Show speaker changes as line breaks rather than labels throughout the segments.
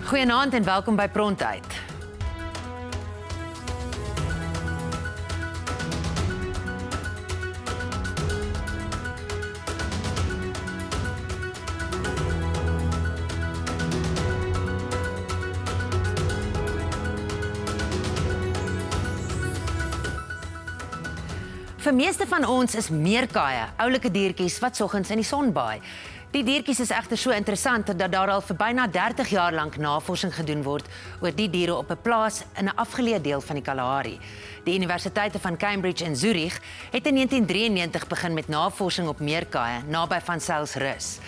Goeienaand en welkom by PRONTUIT. Vir meeste van ons is meerkaaie oulike diertjies wat soggens in die son baai. Die diertjies is egter so interessant dat daar al vir byna 30 jaar lank navorsing gedoen word oor die diere op 'n plaas in 'n afgeleë deel van die Kalahari. Die Universiteite van Cambridge en Zurich het in 1993 begin met navorsing op meerkaaie naby van Zylsrus.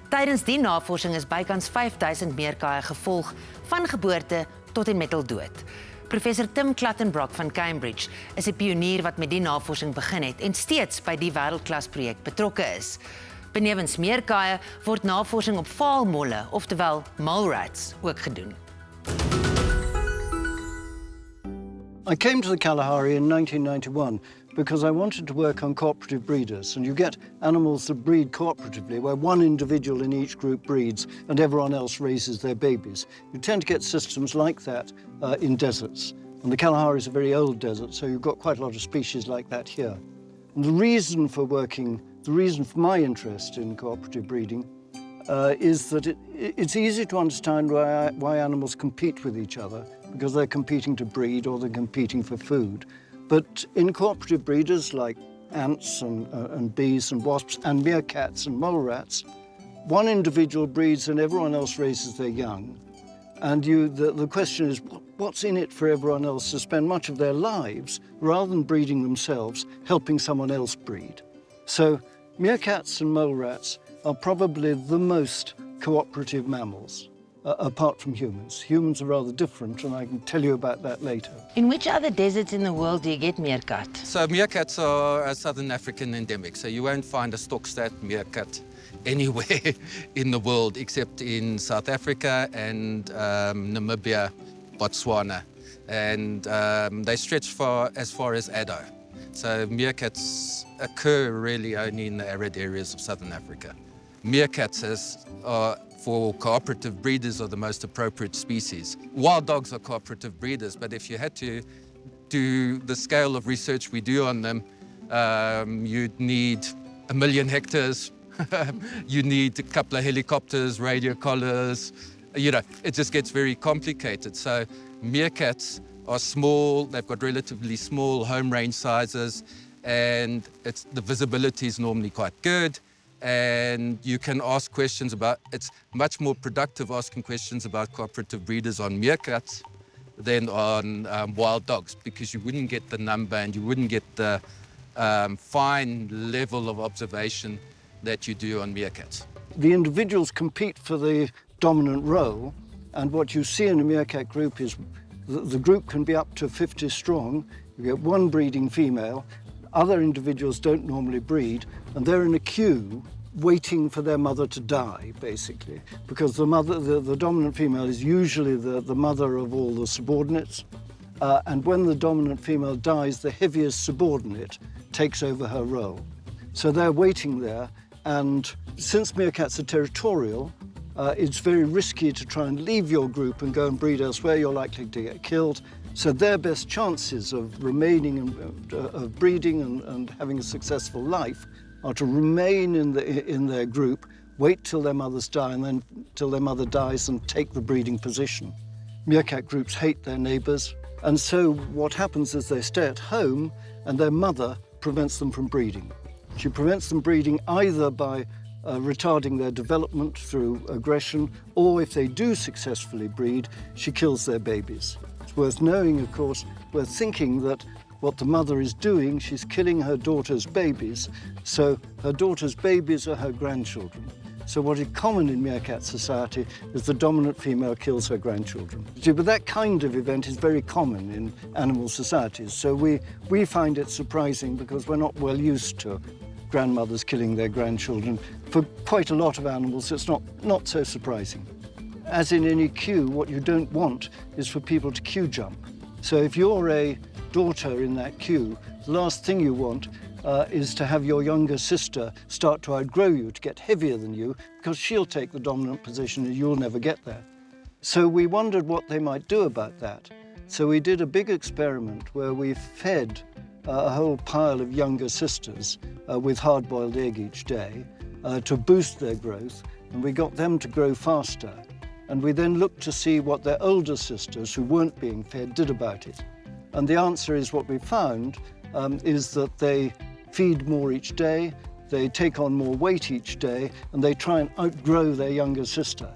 Tydens die navorsing is bykans 5000 meerkaaie gevolg van geboorte tot en met hul dood. Professor Tim Clutton-Brock van Cambridge is 'n pionier wat met die navorsing begin het en steeds by die wêreldklas-projek betrokke is. Benewens meerkaaie word navorsing op vaalmolle, oftewel mole rats, ook gedoen.
I came to the Kalahari in 1991 because I wanted to work on cooperative breeders, and you get animals that breed cooperatively, where one individual in each group breeds and everyone else raises their babies. You tend to get systems like that in deserts, and the Kalahari is a very old desert, so you've got quite a lot of species like that here. And the reason for my interest in cooperative breeding is that it's easy to understand why animals compete with each other, because they're competing to breed or they're competing for food. But in cooperative breeders like ants and bees and wasps and meerkats and mole rats, one individual breeds and everyone else raises their young. And the question is, what's in it for everyone else to spend much of their lives, rather than breeding themselves, helping someone else breed? So meerkats and mole rats are probably the most cooperative mammals, apart from humans. Humans are rather different, and I can tell you about that later.
In which other deserts in the world do you get meerkat?
So meerkats are a Southern African endemic, so you won't find a Stokstad meerkat anywhere in the world except in South Africa and Namibia, Botswana, and they stretch as far as Addo. So meerkats occur really only in the arid areas of Southern Africa. Meerkats for cooperative breeders are the most appropriate species. Wild dogs are cooperative breeders, but if you had to do the scale of research we do on them, you'd need 1 million hectares. You need a couple of helicopters, radio collars. You know, it just gets very complicated. So meerkats are small, they've got relatively small home range sizes, and the visibility is normally quite good. And you can ask questions it's much more productive asking questions about cooperative breeders on meerkats than on wild dogs, because you wouldn't get the number and you wouldn't get the fine level of observation that you do on meerkats.
The individuals compete for the dominant role, and what you see in a meerkat group is the group can be up to 50 strong. You get one breeding female. Other individuals don't normally breed, and they're in a queue waiting for their mother to die, basically, because the dominant female is usually the mother of all the subordinates, and when the dominant female dies, the heaviest subordinate takes over her role. So they're waiting there, and since meerkats are territorial, it's very risky to try and leave your group and go and breed elsewhere. You're likely to get killed. So their best chances of remaining of breeding and having a successful life are to remain in their group, wait till their mothers die, and then till their mother dies and take the breeding position. Meerkat groups hate their neighbours, and so what happens is they stay at home and their mother prevents them from breeding. She prevents them breeding either by retarding their development through aggression, or if they do successfully breed, she kills their babies. It's worth knowing, of course, worth thinking that what the mother is doing, she's killing her daughter's babies, so her daughter's babies are her grandchildren. So what is common in meerkat society is the dominant female kills her grandchildren. But that kind of event is very common in animal societies, so we find it surprising because we're not well used to grandmothers killing their grandchildren. For quite a lot of animals, it's not so surprising. As in any queue, what you don't want is for people to queue jump. So if you're a daughter in that queue, the last thing you want is to have your younger sister start to outgrow you, to get heavier than you, because she'll take the dominant position and you'll never get there. So we wondered what they might do about that. So we did a big experiment where we fed a whole pile of younger sisters with hard-boiled egg each day to boost their growth, and we got them to grow faster. And we then looked to see what their older sisters who weren't being fed did about it. And the answer is what we found is that they feed more each day, they take on more weight each day, and they try and outgrow their younger sister.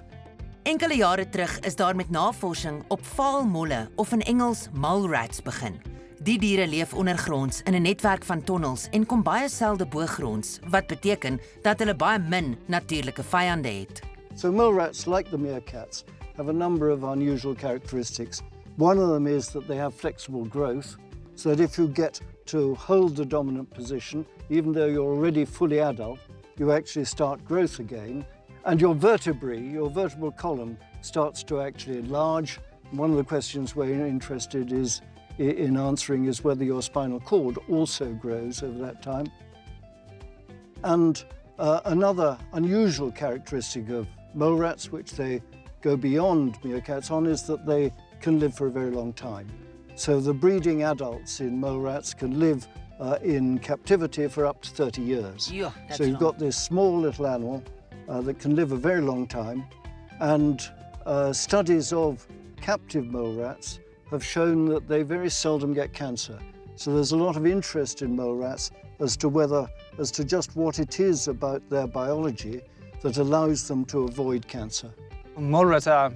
Enkele jare terug is daar met navorsing op vaalmolle of in Engels mole-rats begin. Die diere leef ondergronds in 'n netwerk van tonnels en kom baie selde bo-gronds, wat beteken dat hulle baie min natuurlike vyande het.
So mole rats, like the meerkats, have a number of unusual characteristics. One of them is that they have flexible growth, so that if you get to hold the dominant position, even though you're already fully adult, you actually start growth again. And your vertebrae, your vertebral column, starts to actually enlarge. One of the questions we're interested in answering is whether your spinal cord also grows over that time. And another unusual characteristic of mole rats, which they go beyond meerkats on, is that they can live for a very long time. So the breeding adults in mole rats can live in captivity for up to 30 years.
Yeah, that's
so you've got this small little animal that can live a very long time, and studies of captive mole rats have shown that they very seldom get cancer. So there's a lot of interest in mole rats as to just what it is about their biology that allows them to avoid cancer.
Mole rats are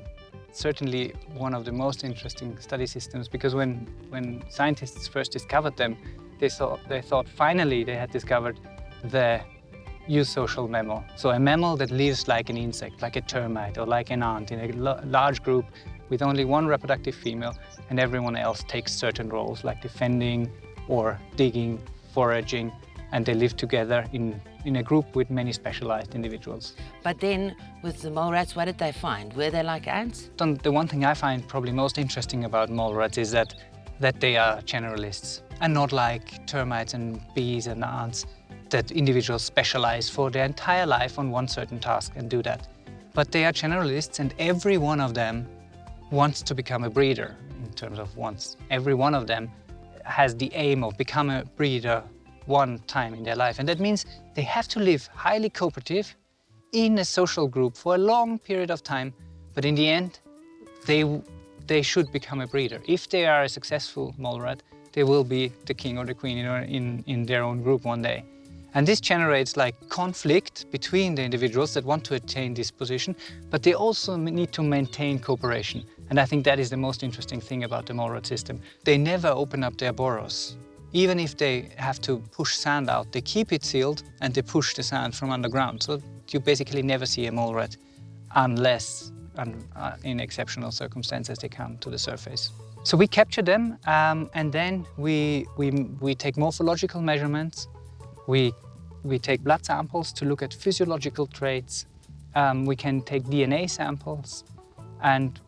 certainly one of the most interesting study systems, because when scientists first discovered them, they thought finally they had discovered the eusocial mammal. So a mammal that lives like an insect, like a termite or like an ant in a large group with only one reproductive female, and everyone else takes certain roles like defending or digging, foraging, and they live together in a group with many specialized individuals.
But then, with the mole rats, what did they find? Were they like ants?
The one thing I find probably most interesting about mole rats is that they are generalists, and not like termites and bees and ants, that individuals specialize for their entire life on one certain task and do that. But they are generalists, and every one of them wants to become a breeder in terms of wants. Every one of them has the aim of becoming a breeder one time in their life. And that means they have to live highly cooperative in a social group for a long period of time. But in the end, they should become a breeder. If they are a successful mole rat, they will be the king or the queen in their own group one day. And this generates like conflict between the individuals that want to attain this position, but they also need to maintain cooperation. And I think that is the most interesting thing about the mole rat system. They never open up their burrows. Even if they have to push sand out, they keep it sealed and they push the sand from underground. So you basically never see a mole rat unless in exceptional circumstances they come to the surface. So we capture them and then we take morphological measurements. We take blood samples to look at physiological traits. We can take DNA samples, and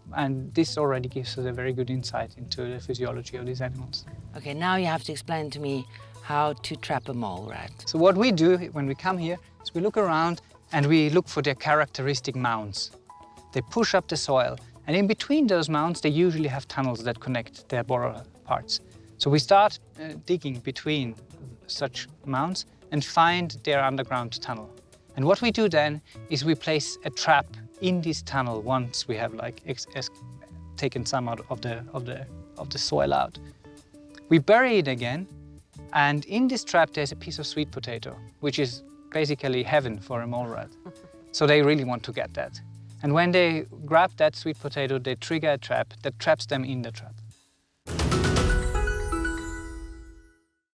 this already gives us a very good insight into the physiology of these animals.
Okay, now you have to explain to me how to trap a mole rat.
So what we do when we come here is we look around and we look for their characteristic mounds. They push up the soil, and in between those mounds they usually have tunnels that connect their burrow parts. So we start digging between such mounds and find their underground tunnel. And what we do then is we place a trap in this tunnel once we have like taken some out of the soil out. We bury it again, and in this trap there's a piece of sweet potato, which is basically heaven for a mole rat. So they really want to get that. And when they grab that sweet potato, they trigger a trap that traps them in the trap.